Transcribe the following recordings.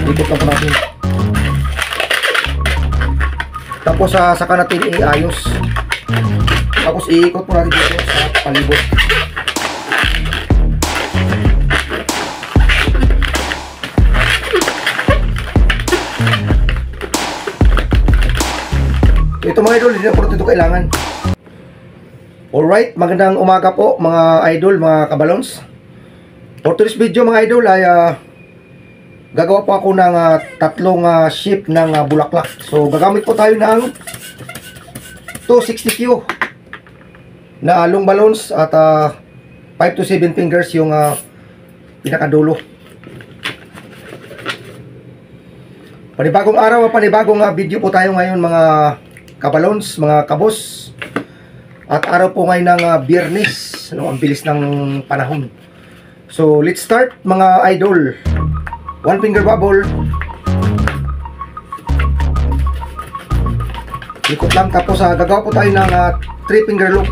Ikot lang po natin. Tapos saka natin iayos. Tapos iikot po natin dito sa palibot. Ito mga idol, hindi na po ito kailangan. Alright, magandang umaga po mga idol, mga kabalons. For today's video mga idol ay gagawa po ako ng tatlong shape ng bulaklak. So gagamit po tayo ng 260Q na long balloons at 5 to 7 fingers yung pinakadulo. Panibagong araw, panibagong video po tayo ngayon mga kabalons, mga kabos. At araw po ngayon ng Biyernes, no, ang bilis ng panahon. So let's start mga idol. One finger bubble. Ikot lang, tapos gagawa po tayo ng 3 finger loop,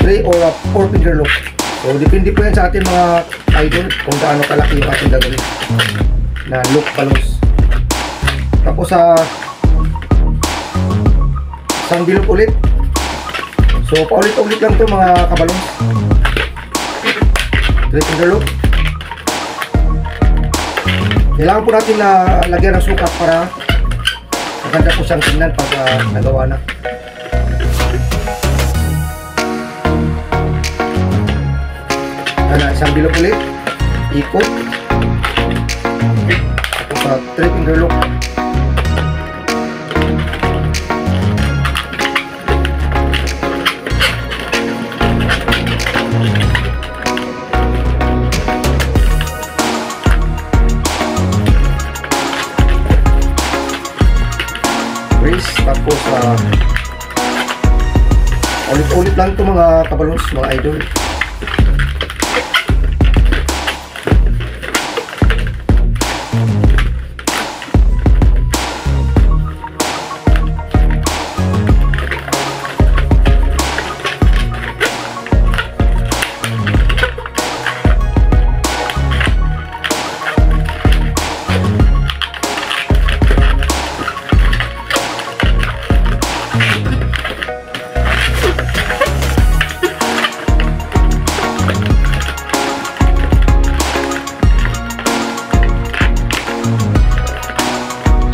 3 or 4 finger loop. So depende po yan sa atin mga idol kung gaano kalaki yung ating gagawin na loop balloons. Tapos isang bilog ulit. So paulit-ulit lang to mga kabalons. 3 finger loop. Kailangan po natin na lagyan ng sukat para maganda po siyang tingnan pag nagawa na. Isang bilog ulit. Ikot. Tapos 3 finger loop. Tapos ulit-ulit lang ito mga kabalons, mga idol.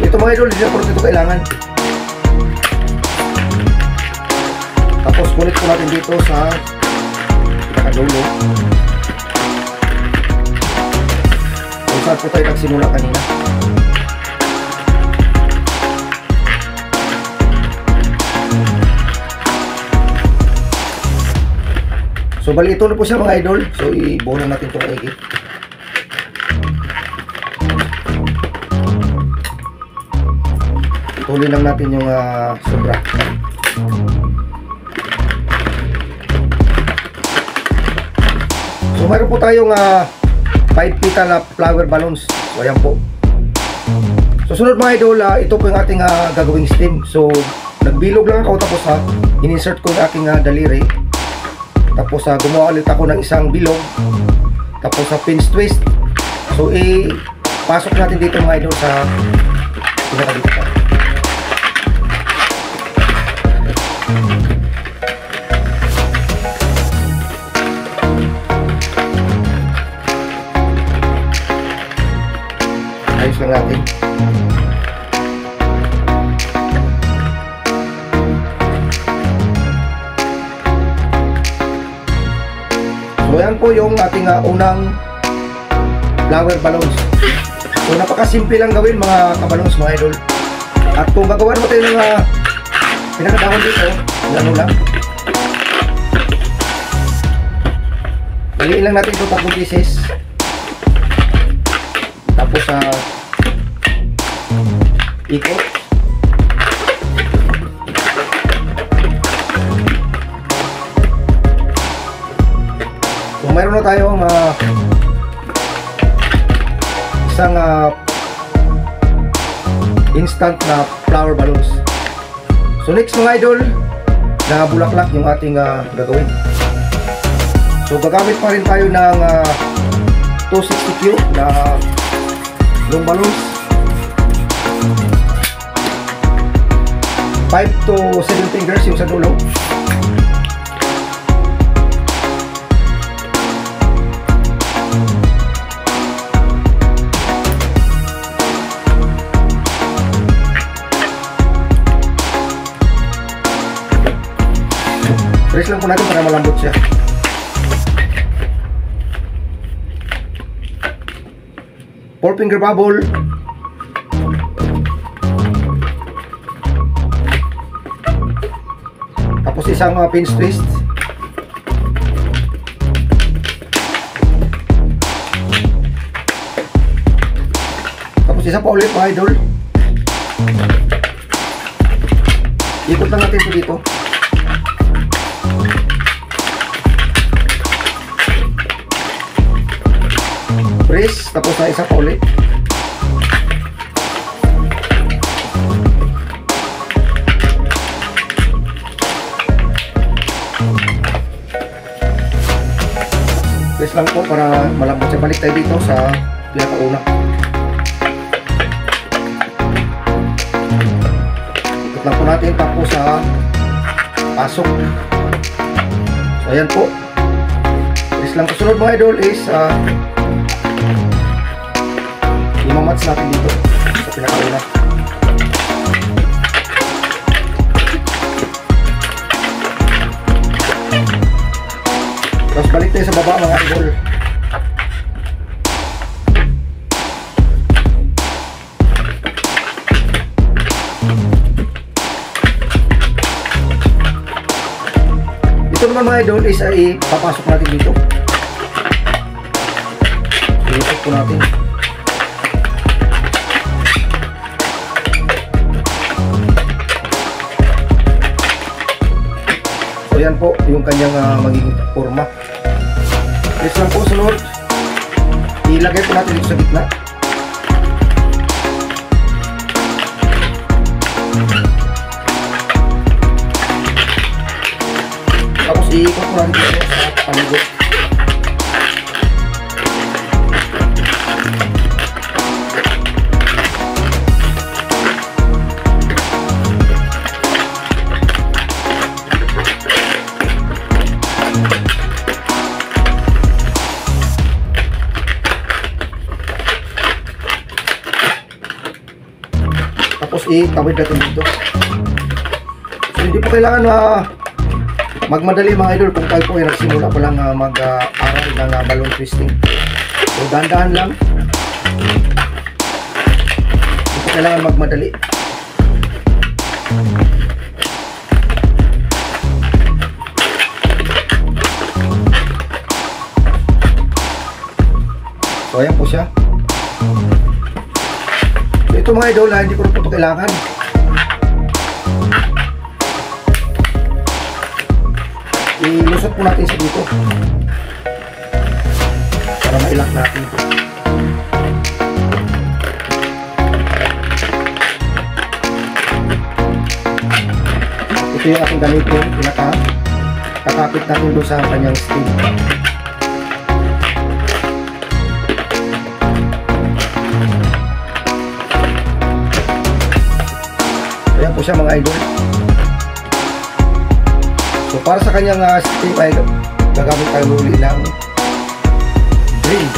Ito mga idol, hindi na po ito kailangan. Tapos kulit po natin dito sa pinakadulo kung saan po tayo nagsimula kanina. So bali ito na po siya mga idol. So ibuo na natin itong egg. Tuloy lang natin yung sobra. So mayroon po tayong 5 petal flower balloons. So ayan po. So sunod mga idol, ito po yung ating gagawing stem. So nagbilog lang ako, tapos in-insert ko yung aking daliri. Tapos gumawa ulit ako ng isang bilog. Tapos pinch twist. So pasok natin dito mga idol sa pinakadito. Ayos lang natin. So yan po yung ating unang flower balloons. So napakasimple lang gawin mga kabalons, mga idol. At kung gagawa mo tayo ng pinakadahon dito, ano lang, baliin lang natin ito 3 pieces. Tapos ikot. So mayroon na tayong isang instant na flower balloons. So next mga idol, na bulaklak yung ating gagawin. So gagamit pa rin tayo ng 260Q na long balloons. 5 to 7 fingers yung sa dulo. Press lang po natin para malambot siya. Four finger bubble. Tapos isang pinch twist. Tapos isa pa ulit mga idol. Ikot lang natin ito dito. Press, tapos na isa pa ulit. Press lang po para malambot siya. Balik tayo dito sa pinakauna. Ikot lang po natin tapos sa pasok. So ayan po. Press lang. Kasunod mga idol is imamats natin dito sa pinakauna. Tapos balik tayo sa baba mga idol. Ito naman mga idol is ay papasok natin dito. Iikot po natin. Ayan po yung kanyang magiging forma. Press lang po sunod. Ilagay po natin dito sa gitna. Tapos iikot po natin dito sa panigot. Tapos itawid natin dito. So hindi po kailangan magmadali mga idol kung tayo po ay nagsimula pa lang mag-aral ng balloon twisting. So dahan-dahan lang. Hindi po kailangan magmadali. So ayan po siya. Ito mga idol, hindi ko na po ito kailangan. Ilusot po natin sa dito para mailak natin. Ito yung ating ganito, kakapit natin doon sa kanyang sting. Ayan po siya mga idol. So para sa kanyang sting ay gagamit tayo muli ng drill.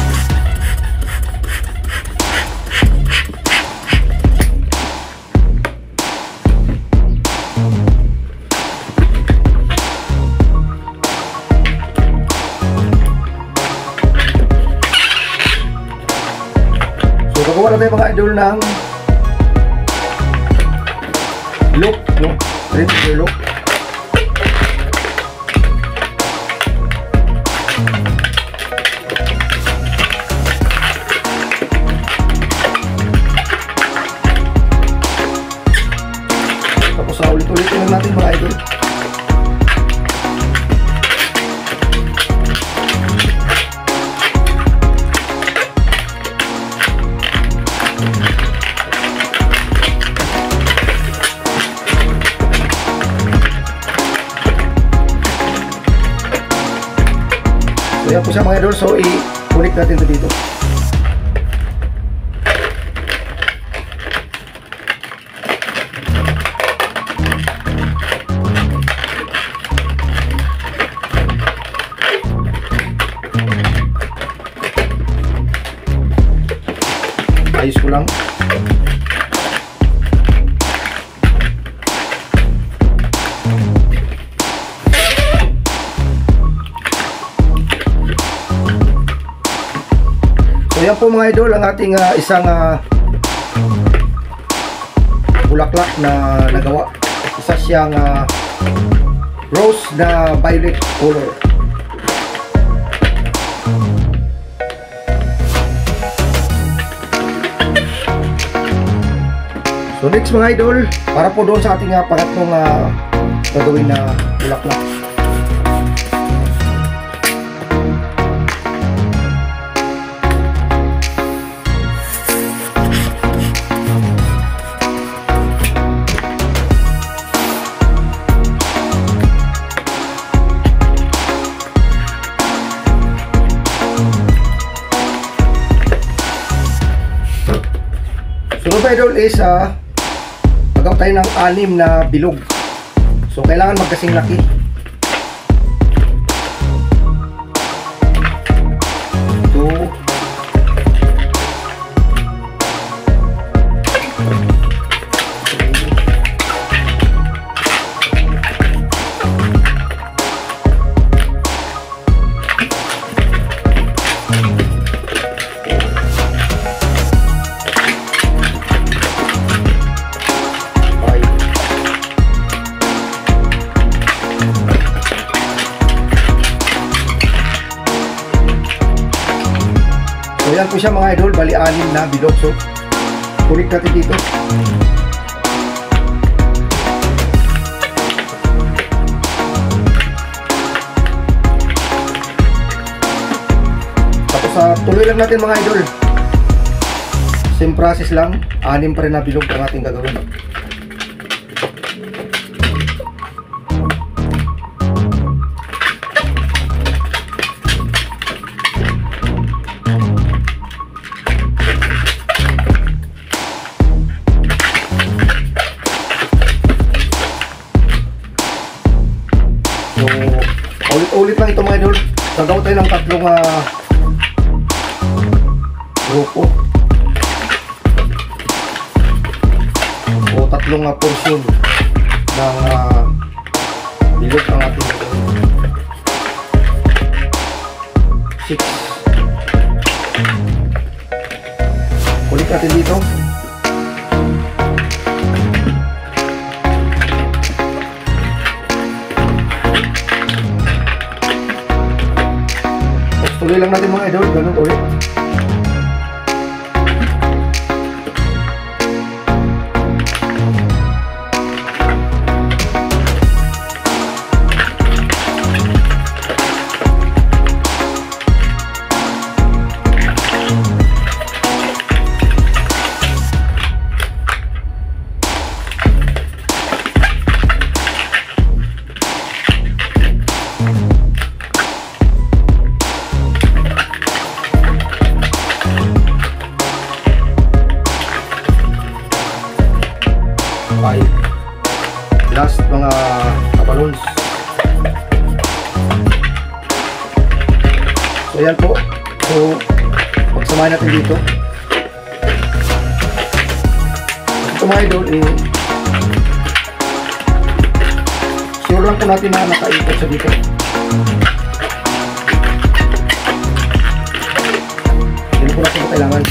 So gagawa na tayo mga idol ng loop, no? Triple loop. Tapos ulit-ulitin lang natin mga idol. Ayan po siya mga idol. So Connect natin ito dito. Ayos ko lang. So yan po mga idol ang ating isang bulaklak na nagawa. Isa siyang rose na violet color. So next mga idol, para po doon sa ating pangatlong gagawin na bulaklak. Sunod idol is magawa tayo ng 6 na bilog. So kailangan magkasing laki. Ito. So yan po siya mga idol, bali 6 na bilog. So kulik natin dito. Tapos tuloy lang natin mga idol. Same process lang, 6 pa rin na bilog ang ating gagawin. Ulit lang ito mga idol. Gagawa tayo ng 3 grupo o 3 portion ng bilog ang ating 6. Ulit natin dito. Tuloy lang natin mga idol, ganun ulit. Last mga kabalons. So yan po. So pagsamahin natin dito. Ito mga idol sure lang po natin na nakaikot sa dito. Hindi po natin kailangan.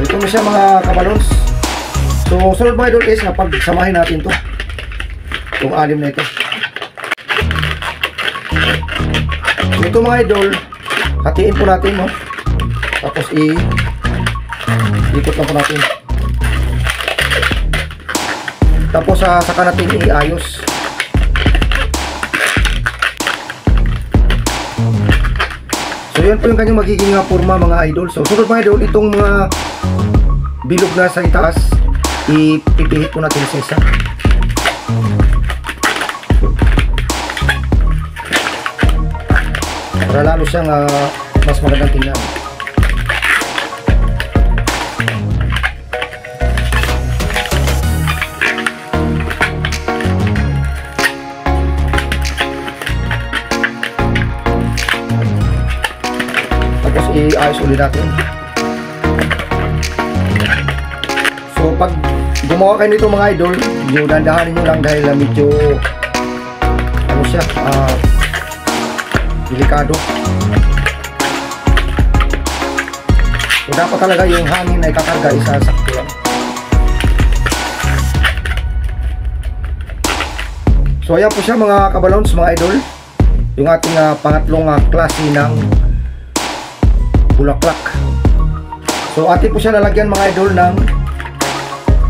Ito na siya mga kabalons. So sunod mga idol is pagsamahin natin to, itong 6 na ito. So ito mga idol, hatiin po natin, no? Tapos ikot lang po natin. Tapos saka natin iayos. So yun po yung kanyang magiging forma mga idol. So sunod mga idol, itong mga bilog na sa itaas, ipipihit po natin sa isa. Para lalo siyang mas magandang tingnan. Tapos i-ayos ulit natin. So pag gumawa kayo nito mga idol, yung dandahanin nyo lang dahil medyo ano siya, delikado. So dapat talaga yung hangin ay kakarga isa sakto lang. So ayan po siya mga kabalons, mga idol, yung ating pangatlong klase ng bulaklak. So atin po siya lalagyan mga idol ng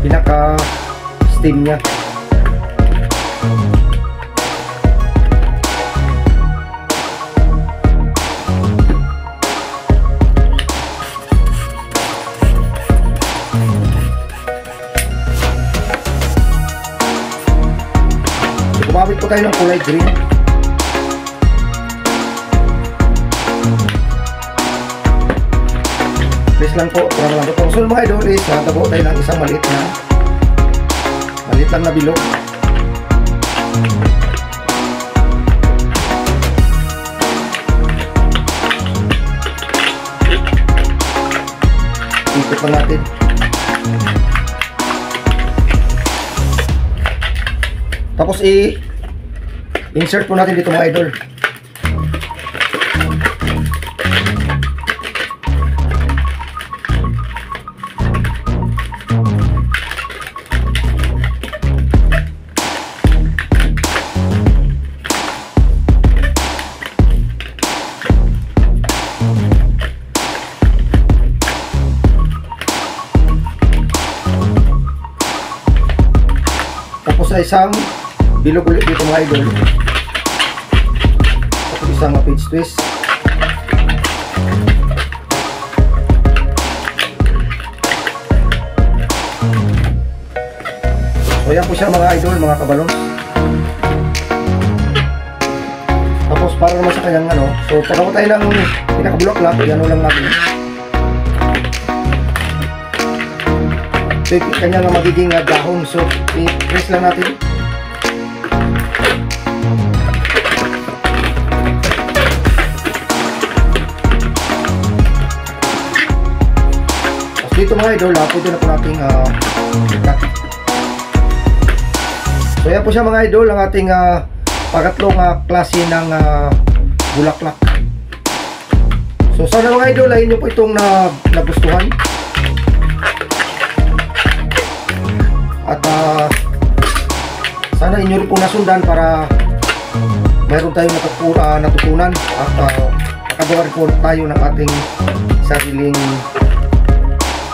pinaka stem niya. Gumamit po tayo ng kulay green. Please lang po, parang lang po. So mga idol is tabo tayo ng isang maliit lang na bilog. Ikot lang natin. Tapos i-insert po natin dito mga idol. Tapos sa isang bilog ulit dito mga idol. Tapos isang page twist. So yan po siya mga idol, mga kabalons. Tapos para naman sa kanyang so pagawa tayo ng pinakabulaklak, yan lang natin. So yung kanyang magiging dahon, so i-press lang natin. Dito mga idol, pwede na po nating cut. So yan po siya mga idol, ang ating pangatlong klase ng bulaklak. So sana mga idol ay inyo po itong nagustuhan. At sana inyo rin po nasundan para mayroon tayong natutunan at makagawa rin po tayo ng ating sariling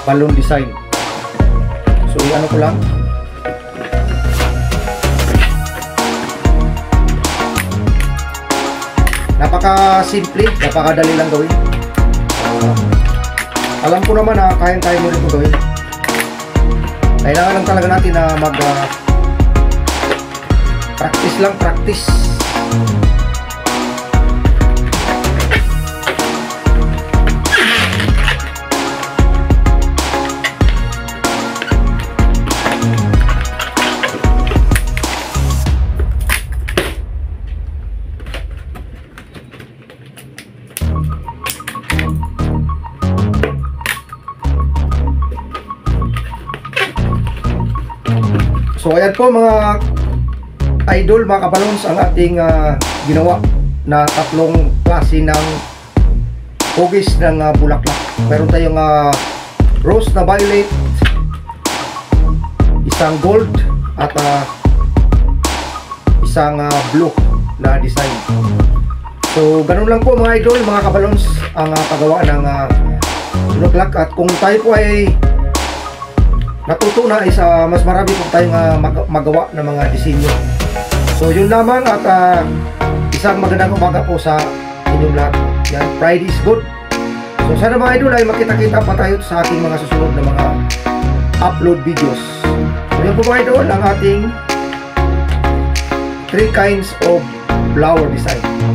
balloon design. So i-ano ko lang. Napaka-simple, napakadali lang gawin. Alam ko naman na kaya-kaya mo rin ito gawin. Kailangan lang talaga natin na practice lang, practice. So ayan po mga idol, mga kabalons, ang ating ginawa na tatlong klase ng hugis ng bulaklak. Meron tayong rose na violet, isang gold at isang blue na design. So ganun lang po mga idol, mga kabalons, ang paggawa ng bulaklak. At kung tayo po ay natuto na is mas marami po tayong magawa ng mga disenyo. So yun lamang at isang magandang umaga po sa inyong lahat. Yan, pride is good. So sana mga idol ay makita-kita pa tayo sa ating mga susunod na mga upload videos. So yan po mga idol ang ating 3 kinds of flower design.